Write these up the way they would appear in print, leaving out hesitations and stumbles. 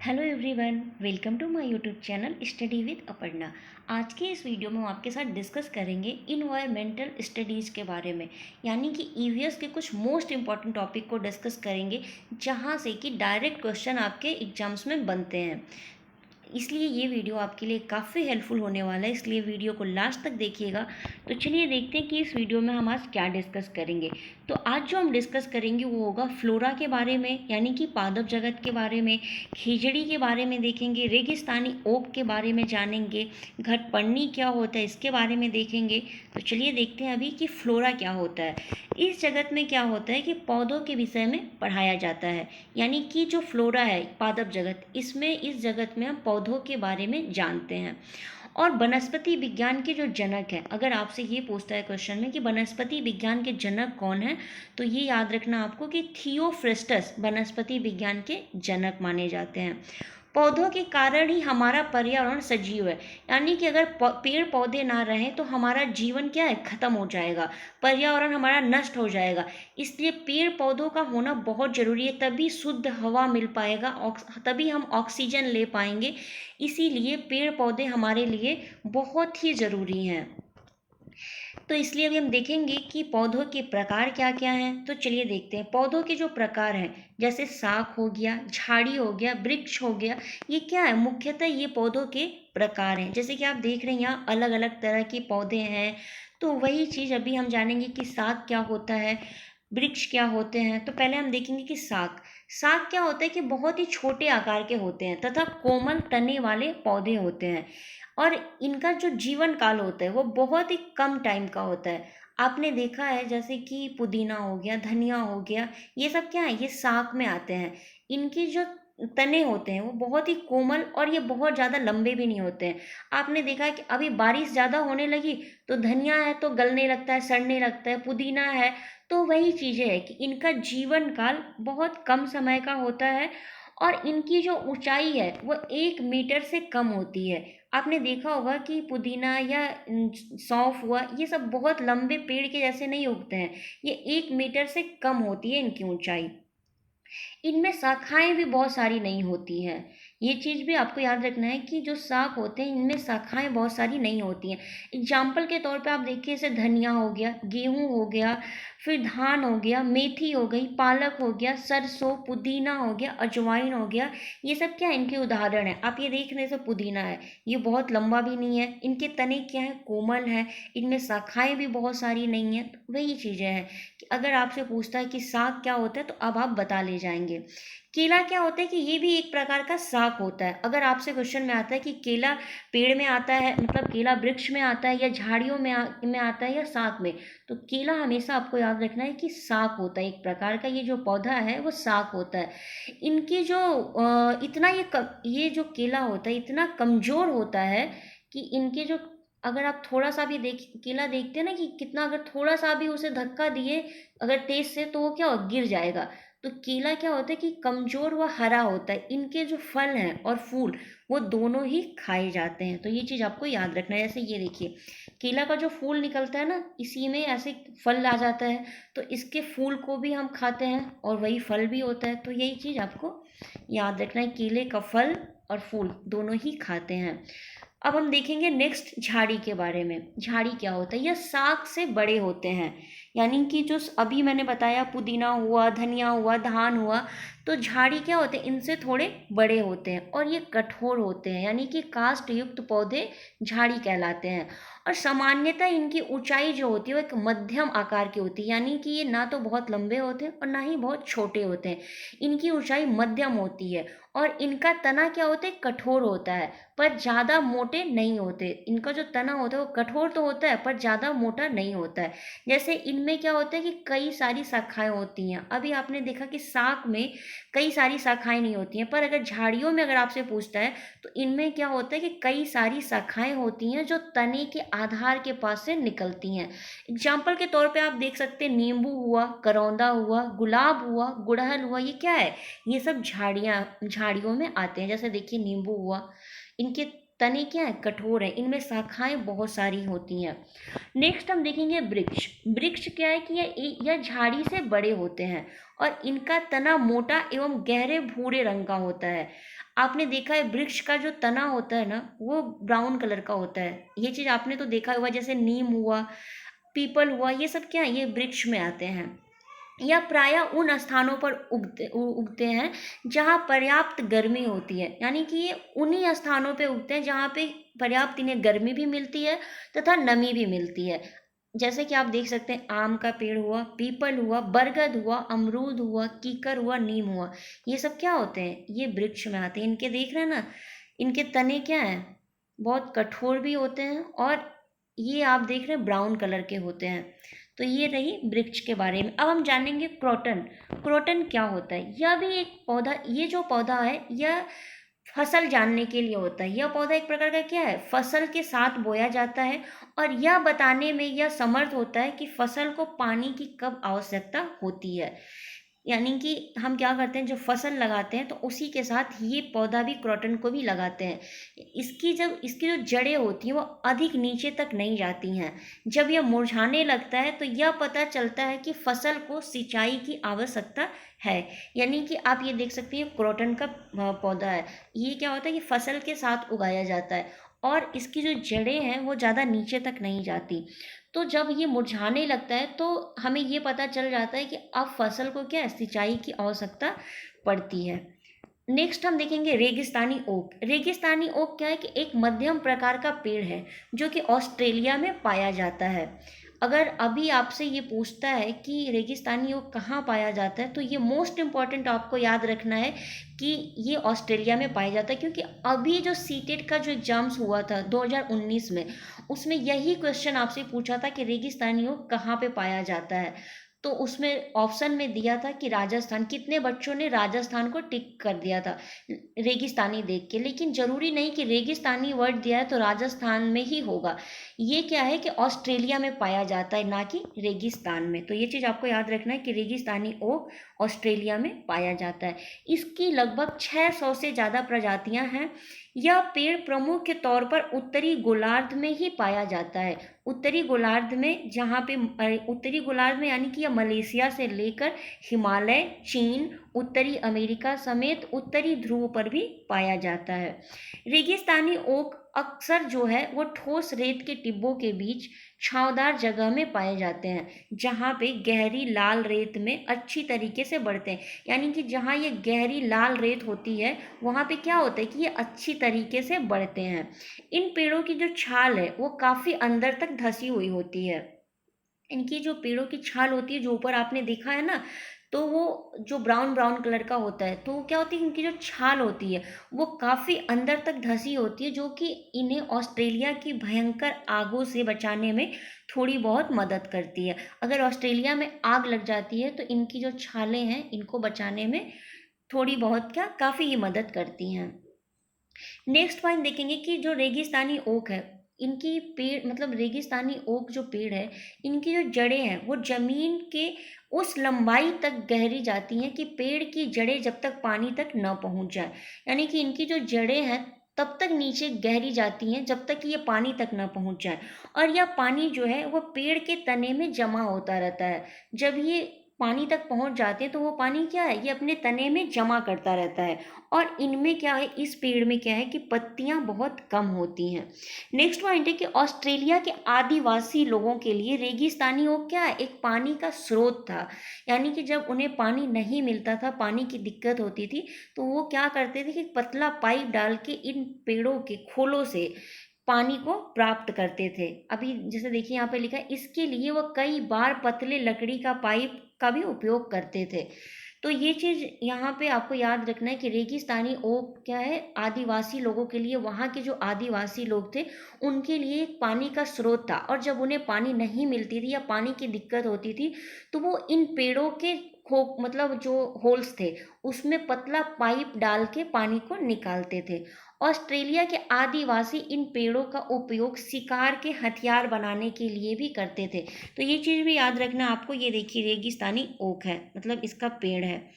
Hello everyone, welcome to my YouTube channel study with Aparna. आज के इस वीडियो में हम आपके साथ डिस्कस करेंगे इन्वायरमेंटल स्टडीज़ के बारे में, यानी कि ईवीएस के कुछ मोस्ट इंपॉर्टेंट टॉपिक को डिस्कस करेंगे जहां से कि डायरेक्ट क्वेश्चन आपके एग्जाम्स में बनते हैं। इसलिए ये वीडियो आपके लिए काफ़ी हेल्पफुल होने वाला है, इसलिए वीडियो को लास्ट तक देखिएगा। तो चलिए देखते हैं कि इस वीडियो में हम आज क्या डिस्कस करेंगे। तो आज जो हम डिस्कस करेंगे वो होगा फ्लोरा के बारे में, यानी कि पादप जगत के बारे में, खिजड़ी के बारे में देखेंगे, रेगिस्तानी ओक के बारे में जानेंगे, घटपर्णी क्या होता है इसके बारे में देखेंगे। तो चलिए देखते हैं अभी कि फ्लोरा क्या होता है। इस जगत में क्या होता है कि पौधों के विषय में पढ़ाया जाता है, यानी कि जो फ्लोरा है पादप जगत, इसमें इस जगत में हम पौधों के बारे में जानते हैं। और वनस्पति विज्ञान के जो जनक है, अगर आपसे ये पूछता है क्वेश्चन में कि वनस्पति विज्ञान के जनक कौन है, तो ये याद रखना आपको कि थियोफ्रेस्टस वनस्पति विज्ञान के जनक माने जाते हैं। पौधों के कारण ही हमारा पर्यावरण सजीव है, यानी कि अगर पेड़ पौधे ना रहें तो हमारा जीवन क्या है, खत्म हो जाएगा, पर्यावरण हमारा नष्ट हो जाएगा। इसलिए पेड़ पौधों का होना बहुत जरूरी है, तभी शुद्ध हवा मिल पाएगा, तभी हम ऑक्सीजन ले पाएंगे। इसीलिए पेड़ पौधे हमारे लिए बहुत ही ज़रूरी हैं। तो इसलिए अभी हम देखेंगे कि पौधों के प्रकार क्या क्या हैं। तो चलिए देखते हैं पौधों के जो प्रकार हैं, जैसे साख हो गया, झाड़ी हो गया, वृक्ष हो गया, ये क्या है, मुख्यतः ये पौधों के प्रकार हैं। जैसे कि आप देख रहे हैं यहाँ अलग अलग तरह के पौधे हैं। तो वही चीज़ अभी हम जानेंगे कि साख क्या होता है, वृक्ष क्या होते हैं। तो पहले हम देखेंगे कि साख साख क्या होता है कि बहुत ही छोटे आकार के होते हैं तथा कोमल तने वाले पौधे होते हैं, और इनका जो जीवन काल होता है वो बहुत ही कम टाइम का होता है। आपने देखा है जैसे कि पुदीना हो गया, धनिया हो गया, ये सब क्या है, ये साग में आते हैं। इनकी जो तने होते हैं वो बहुत ही कोमल और ये बहुत ज़्यादा लंबे भी नहीं होते हैं। आपने देखा है कि अभी बारिश ज़्यादा होने लगी तो धनिया है तो गलने लगता है, सड़ने लगता है, पुदीना है। तो वही चीज़ें हैं कि इनका जीवन काल बहुत कम समय का होता है, और इनकी जो ऊंचाई है वो 1 मीटर से कम होती है। आपने देखा होगा कि पुदीना या सौंफ हुआ, ये सब बहुत लंबे पेड़ के जैसे नहीं उगते हैं, ये 1 मीटर से कम होती है इनकी ऊंचाई। इनमें शाखाएं भी बहुत सारी नहीं होती हैं। ये चीज़ भी आपको याद रखना है कि जो साग होते हैं इनमें शाखाएं बहुत सारी नहीं होती हैं। एग्जाम्पल के तौर पे आप देखिए, जैसे धनिया हो गया, गेहूं हो गया, फिर धान हो गया, मेथी हो गई, पालक हो गया, सरसों, पुदीना हो गया, अजवाइन हो गया, ये सब क्या है, इनके उदाहरण है। आप ये देख रहे हैं, सब पुदीना है, ये बहुत लंबा भी नहीं है, इनके तने क्या है, कोमल है, इनमें शाखाएं भी बहुत सारी नहीं है। तो वही चीज़ें हैं कि अगर आपसे पूछता है कि साग क्या होता है तो अब आप बता ले जाएंगे। केला क्या होता है कि ये भी एक प्रकार का साग होता है। अगर आपसे क्वेश्चन में आता है कि केला पेड़ में आता है, मतलब केला वृक्ष में आता है या झाड़ियों में आता है या साग में, तो केला हमेशा आपको याद रखना है कि साग होता है एक प्रकार का। ये जो पौधा है वो साग होता है। इनकी जो इतना ये जो केला होता है इतना कमज़ोर होता है कि इनके जो, अगर आप थोड़ा सा भी केला देखते हैं ना कि कितना, अगर थोड़ा सा भी उसे धक्का दिए अगर तेज से, तो वो क्या हो, गिर जाएगा। तो केला क्या होता है कि कमजोर व हरा होता है। इनके जो फल हैं और फूल वो दोनों ही खाए जाते हैं। तो ये चीज़ आपको याद रखना है। जैसे ये देखिए, केला का जो फूल निकलता है ना, इसी में ऐसे फल आ जाता है, तो इसके फूल को भी हम खाते हैं और वही फल भी होता है। तो यही चीज़ आपको याद रखना है, केले का फल और फूल दोनों ही खाते हैं। अब हम देखेंगे नेक्स्ट झाड़ी के बारे में। झाड़ी क्या होता है, यह साग से बड़े होते हैं, यानी कि जो अभी मैंने बताया पुदीना हुआ, धनिया हुआ, धान हुआ, तो झाड़ी क्या होते हैं, इनसे थोड़े बड़े होते हैं और ये कठोर होते हैं, यानी कि काष्ठ युक्त पौधे झाड़ी कहलाते हैं। और सामान्यतः इनकी ऊंचाई जो होती है वो एक मध्यम आकार की होती है, यानी कि ये ना तो बहुत लंबे होते हैं और ना ही बहुत छोटे होते हैं। इनकी ऊंचाई मध्यम होती है, और इनका तना क्या होता है, कठोर होता है, पर ज़्यादा मोटे नहीं होते। इनका जो तना होता है वो कठोर तो होता है पर ज़्यादा मोटा नहीं होता है। जैसे इनमें क्या होता है कि कई सारी शाखाएं होती हैं। अभी आपने देखा कि साग में कई सारी शाखाएं नहीं होती हैं, पर अगर झाड़ियों में अगर आपसे पूछता है तो इनमें क्या होता है कि कई सारी शाखाएं होती हैं जो तने के आधार के पास से निकलती हैं। एग्जाम्पल के तौर पे आप देख सकते हैं, नींबू हुआ, करौंदा हुआ, गुलाब हुआ, गुड़हल हुआ, ये क्या है, ये सब झाड़ियों में आते हैं। जैसे देखिए नींबू हुआ, इनके तने क्या है, कठोर है, इनमें शाखाएं बहुत सारी होती हैं। नेक्स्ट हम देखेंगे वृक्ष। वृक्ष क्या है कि यह झाड़ी से बड़े होते हैं और इनका तना मोटा एवं गहरे भूरे रंग का होता है। आपने देखा है वृक्ष का जो तना होता है ना वो ब्राउन कलर का होता है, ये चीज़ आपने तो देखा हुआ, जैसे नीम हुआ, पीपल हुआ, ये सब क्या है, ये वृक्ष में आते हैं। या प्रायः उन स्थानों पर उगते हैं जहाँ पर्याप्त गर्मी होती है, यानी कि ये उन्हीं स्थानों पे उगते हैं जहाँ पे पर्याप्त इन्हें गर्मी भी मिलती है तथा नमी भी मिलती है। जैसे कि आप देख सकते हैं आम का पेड़ हुआ, पीपल हुआ, बरगद हुआ, अमरूद हुआ, कीकर हुआ, नीम हुआ, ये सब क्या होते हैं, ये वृक्ष में आते हैं। इनके देख रहे हैं ना, इनके तने क्या हैं, बहुत कठोर भी होते हैं, और ये आप देख रहे हैं ब्राउन कलर के होते हैं। तो ये रही वृक्ष के बारे में। अब हम जानेंगे क्रोटन। क्रोटन क्या होता है, यह भी एक पौधा, ये जो पौधा है यह फसल जानने के लिए होता है। यह पौधा एक प्रकार का क्या है, फसल के साथ बोया जाता है, और यह बताने में यह समर्थ होता है कि फसल को पानी की कब आवश्यकता होती है। यानी कि हम क्या करते हैं, जब फसल लगाते हैं तो उसी के साथ ये पौधा भी, क्रोटन को भी लगाते हैं। इसकी जो जड़ें होती हैं वो अधिक नीचे तक नहीं जाती हैं। जब यह मुरझाने लगता है तो यह पता चलता है कि फसल को सिंचाई की आवश्यकता है। यानी कि आप ये देख सकते हैं क्रोटन का पौधा है, ये क्या होता है कि फसल के साथ उगाया जाता है, और इसकी जो जड़ें हैं वो ज़्यादा नीचे तक नहीं जाती। तो जब ये मुरझाने लगता है तो हमें ये पता चल जाता है कि अब फसल को क्या है, सिंचाई की आवश्यकता पड़ती है। नेक्स्ट हम देखेंगे रेगिस्तानी ओक। रेगिस्तानी ओक क्या है कि एक मध्यम प्रकार का पेड़ है जो कि ऑस्ट्रेलिया में पाया जाता है। अगर अभी आपसे ये पूछता है कि रेगिस्तानी ओक कहाँ पाया जाता है, तो ये मोस्ट इम्पॉर्टेंट आपको याद रखना है कि ये ऑस्ट्रेलिया में पाया जाता है, क्योंकि अभी जो सीटेट का जो एग्जाम्स हुआ था 2019 में, उसमें यही क्वेश्चन आपसे पूछा था कि रेगिस्तानी ओक कहाँ पे पाया जाता है। तो उसमें ऑप्शन में दिया था कि राजस्थान। कितने बच्चों ने राजस्थान को टिक कर दिया था रेगिस्तानी देख के, लेकिन ज़रूरी नहीं कि रेगिस्तानी वर्ड दिया है तो राजस्थान में ही होगा। ये क्या है कि ऑस्ट्रेलिया में पाया जाता है, ना कि रेगिस्तान में। तो ये चीज़ आपको याद रखना है कि रेगिस्तानी ओक ऑस्ट्रेलिया में पाया जाता है। इसकी लगभग 600 से ज़्यादा प्रजातियां हैं। यह पेड़ प्रमुख के तौर पर उत्तरी गोलार्ध में ही पाया जाता है। उत्तरी गोलार्ध में, जहाँ पे उत्तरी गोलार्ध में यानी कि यह मलेशिया से लेकर हिमालय, चीन, उत्तरी अमेरिका समेत उत्तरी ध्रुव पर भी पाया जाता है। रेगिस्तानी ओक अक्सर जो है वो ठोस रेत के टिब्बों के बीच छांवदार जगह में पाए जाते हैं, जहाँ पे गहरी लाल रेत में अच्छी तरीके से बढ़ते हैं। यानी कि जहाँ ये गहरी लाल रेत होती है वहाँ पे क्या होता है कि ये अच्छी तरीके से बढ़ते हैं। इन पेड़ों की जो छाल है वो काफ़ी अंदर तक धसी हुई होती है। इनकी जो पेड़ों की छाल होती है, जो ऊपर आपने देखा है ना, तो वो जो ब्राउन ब्राउन कलर का होता है, तो क्या होती है, इनकी जो छाल होती है वो काफ़ी अंदर तक धसी होती है, जो कि इन्हें ऑस्ट्रेलिया की भयंकर आगों से बचाने में थोड़ी बहुत मदद करती है। अगर ऑस्ट्रेलिया में आग लग जाती है तो इनकी जो छालें हैं इनको बचाने में थोड़ी बहुत क्या, काफ़ी ही मदद करती हैं। नेक्स्ट पॉइंट देखेंगे कि जो रेगिस्तानी ओक है, इनकी पेड़ मतलब रेगिस्तानी ओक जो पेड़ है, इनकी जो जड़ें हैं वो जमीन के उस लंबाई तक गहरी जाती हैं कि पेड़ की जड़ें जब तक पानी तक न पहुंच जाए। यानी कि इनकी जो जड़ें हैं तब तक नीचे गहरी जाती हैं जब तक कि ये पानी तक न पहुंच जाए, और यह पानी जो है वो पेड़ के तने में जमा होता रहता है। जब ये पानी तक पहुंच जाते हैं तो वो पानी क्या है, ये अपने तने में जमा करता रहता है। और इनमें क्या है, इस पेड़ में क्या है कि पत्तियां बहुत कम होती हैं। नेक्स्ट पॉइंट है कि ऑस्ट्रेलिया के आदिवासी लोगों के लिए रेगिस्तानी ओक क्या है, एक पानी का स्रोत था। यानी कि जब उन्हें पानी नहीं मिलता था, पानी की दिक्कत होती थी, तो वो क्या करते थे कि पतला पाइप डाल के इन पेड़ों के खोलों से पानी को प्राप्त करते थे। अभी जैसे देखिए यहाँ पे लिखा है, इसके लिए वो कई बार पतले लकड़ी का पाइप का भी उपयोग करते थे। तो ये चीज़ यहाँ पे आपको याद रखना है कि रेगिस्तानी ओक क्या है, आदिवासी लोगों के लिए, वहाँ के जो आदिवासी लोग थे उनके लिए एक पानी का स्रोत था। और जब उन्हें पानी नहीं मिलती थी या पानी की दिक्कत होती थी तो वो इन पेड़ों के खो मतलब जो होल्स थे उसमें पतला पाइप डाल के पानी को निकालते थे। ऑस्ट्रेलिया के आदिवासी इन पेड़ों का उपयोग शिकार के हथियार बनाने के लिए भी करते थे। तो ये चीज़ भी याद रखना आपको। ये देखिए रेगिस्तानी ओक है, मतलब इसका पेड़ है।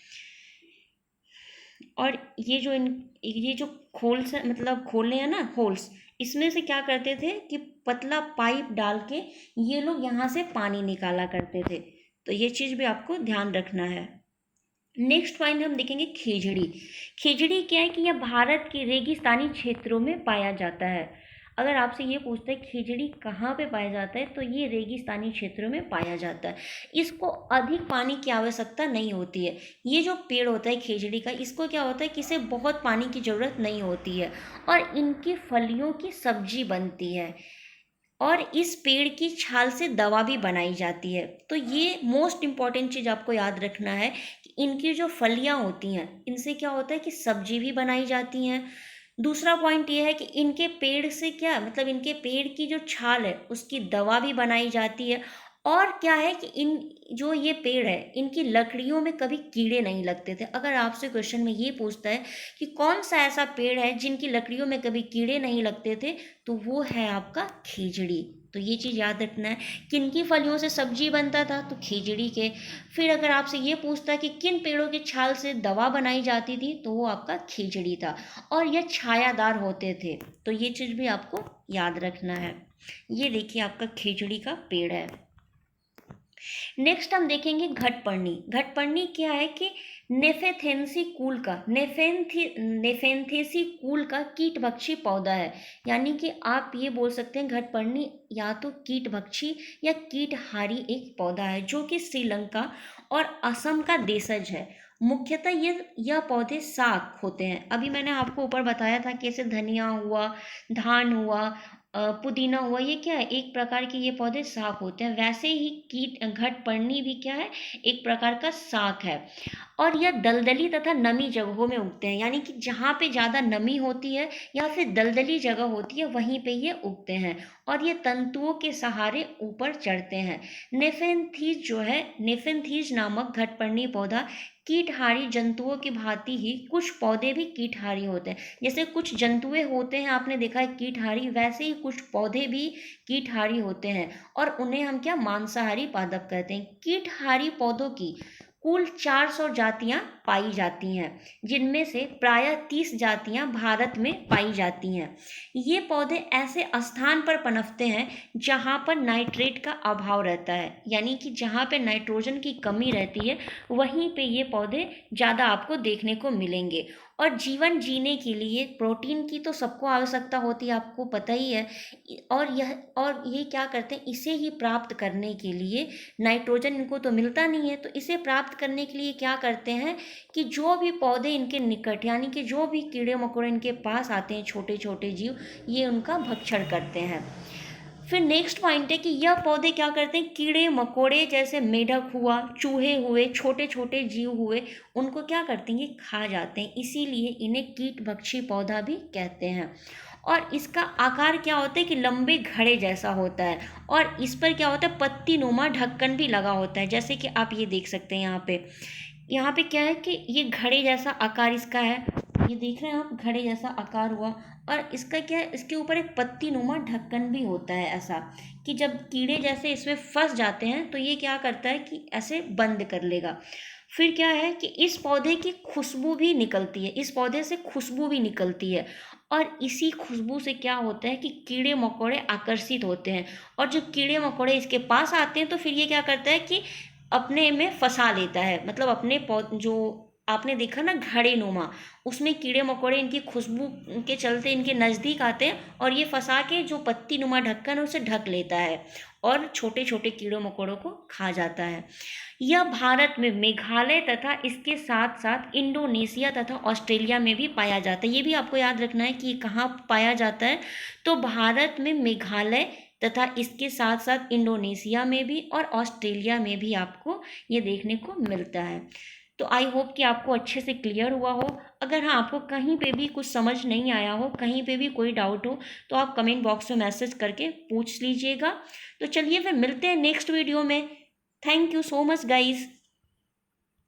और ये जो खोल्स मतलब खोले हैं ना, होल्स, इसमें से क्या करते थे कि पतला पाइप डाल के ये लोग यहाँ से पानी निकाला करते थे। तो ये चीज़ भी आपको ध्यान रखना है। नेक्स्ट पॉइंट हम देखेंगे खेजड़ी। खेजड़ी क्या है कि यह भारत के रेगिस्तानी क्षेत्रों में पाया जाता है। अगर आपसे ये पूछता है खेजड़ी कहाँ पे पाया जाता है, तो ये रेगिस्तानी क्षेत्रों में पाया जाता है। इसको अधिक पानी की आवश्यकता नहीं होती है। ये जो पेड़ होता है खेजड़ी का, इसको क्या होता है कि इसे बहुत पानी की ज़रूरत नहीं होती है और इनकी फलियों की सब्जी बनती है और इस पेड़ की छाल से दवा भी बनाई जाती है। तो ये मोस्ट इम्पॉर्टेंट चीज़ आपको याद रखना है कि इनकी जो फलियाँ होती हैं, इनसे क्या होता है कि सब्जी भी बनाई जाती हैं। दूसरा पॉइंट ये है कि इनके पेड़ से क्या मतलब इनके पेड़ की जो छाल है उसकी दवा भी बनाई जाती है। और क्या है कि इन जो ये पेड़ है इनकी लकड़ियों में कभी कीड़े नहीं लगते थे। अगर आपसे क्वेश्चन में ये पूछता है कि कौन सा ऐसा पेड़ है जिनकी लकड़ियों में कभी कीड़े नहीं लगते थे, तो वो है आपका खेजड़ी। तो ये चीज़ याद रखना है। किन की फलियों से सब्जी बनता था, तो खेजड़ी के। फिर अगर आपसे ये पूछता है कि किन पेड़ों की छाल से दवा बनाई जाती थी, तो वो आपका खेजड़ी था और यह छायादार होते थे। तो ये चीज़ भी आपको याद रखना है। ये देखिए आपका खेजड़ी का पेड़ है। नेक्स्ट हम देखेंगे घटपर्णी। घटपर्णी क्या है कि नेफेथेंसी कुल का नेफेंथेसी कुल का कीटभक्षी पौधा है। यानी कि आप ये बोल सकते हैं घटपर्णी या तो कीटभक्षी या कीटहारी एक पौधा है जो कि श्रीलंका और असम का देशज है। मुख्यतः यह पौधे साग होते हैं। अभी मैंने आपको ऊपर बताया था कि जैसे धनिया हुआ, धान हुआ, पुदीना हुआ, ये क्या है एक प्रकार के ये पौधे साग होते हैं। वैसे ही कीट घटपर्णी भी क्या है एक प्रकार का साग है और यह दलदली तथा नमी जगहों में उगते हैं। यानी कि जहाँ पे ज़्यादा नमी होती है या फिर दलदली जगह होती है वहीं पे ये उगते हैं और ये तंतुओं के सहारे ऊपर चढ़ते हैं। नेफेंथीज जो है, नेफेंथीज नामक घटपर्णी पौधा कीटहारी जंतुओं की भांति ही कुछ पौधे भी कीटहारी होते हैं। जैसे कुछ जंतुएं होते हैं आपने देखा है कीटहारी, वैसे ही कुछ पौधे भी कीटहारी होते हैं और उन्हें हम क्या मांसाहारी पादप कहते हैं। कीटहारी पौधों की कुल 400 जातियां पाई जाती हैं, जिनमें से प्रायः 30 जातियां भारत में पाई जाती हैं। ये पौधे ऐसे स्थान पर पनपते हैं जहां पर नाइट्रेट का अभाव रहता है। यानी कि जहां पे नाइट्रोजन की कमी रहती है वहीं पे ये पौधे ज़्यादा आपको देखने को मिलेंगे। और जीवन जीने के लिए प्रोटीन की तो सबको आवश्यकता होती है, आपको पता ही है। और ये क्या करते हैं, इसे ही प्राप्त करने के लिए नाइट्रोजन इनको तो मिलता नहीं है, तो इसे प्राप्त करने के लिए क्या करते हैं कि जो भी पौधे इनके निकट यानी कि जो भी कीड़े मकोड़े इनके पास आते हैं, छोटे छोटे जीव, ये उनका भक्षण करते हैं। फिर नेक्स्ट पॉइंट है कि यह पौधे क्या करते हैं, कीड़े मकोड़े जैसे मेढक हुआ, चूहे हुए, छोटे छोटे जीव हुए, उनको क्या करते हैं, ये खा जाते हैं। इसीलिए इन्हें कीटभक्षी पौधा भी कहते हैं। और इसका आकार क्या होता है कि लंबे घड़े जैसा होता है और इस पर क्या होता है पत्ती नुमा ढक्कन भी लगा होता है। जैसे कि आप ये देख सकते हैं यहाँ पे क्या है कि ये घड़े जैसा आकार इसका है। ये देख रहे हैं आप, घड़े जैसा आकार हुआ और इसका क्या है, इसके ऊपर एक पत्ती नुमा ढक्कन भी होता है, ऐसा कि जब कीड़े जैसे इसमें फंस जाते हैं तो ये क्या करता है कि ऐसे बंद कर लेगा। फिर क्या है कि इस पौधे की खुशबू भी निकलती है, इस पौधे से खुशबू भी निकलती है और इसी खुशबू से क्या होता है कि कीड़े मकोड़े आकर्षित होते हैं और जब कीड़े मकोड़े इसके पास आते हैं तो फिर ये क्या करता है कि अपने में फंसा लेता है। मतलब अपने जो आपने देखा ना घड़े नुमा, उसमें कीड़े मकोड़े इनकी खुशबू के चलते इनके नज़दीक आते हैं और ये फंसा के जो पत्ती नुमा ढक्कन है उसे ढक लेता है और छोटे छोटे कीड़ों मकोड़ों को खा जाता है। यह भारत में मेघालय तथा इसके साथ साथ इंडोनेशिया तथा ऑस्ट्रेलिया में भी पाया जाता है। ये भी आपको याद रखना है कि कहाँ पाया जाता है, तो भारत में मेघालय तथा इसके साथ साथ इंडोनेशिया में भी और ऑस्ट्रेलिया में भी आपको ये देखने को मिलता है। तो आई होप कि आपको अच्छे से क्लियर हुआ हो। अगर हाँ आपको कहीं पे भी कुछ समझ नहीं आया हो, कहीं पे भी कोई डाउट हो, तो आप कमेंट बॉक्स में मैसेज करके पूछ लीजिएगा। तो चलिए फिर मिलते हैं नेक्स्ट वीडियो में। Thank you so much guys.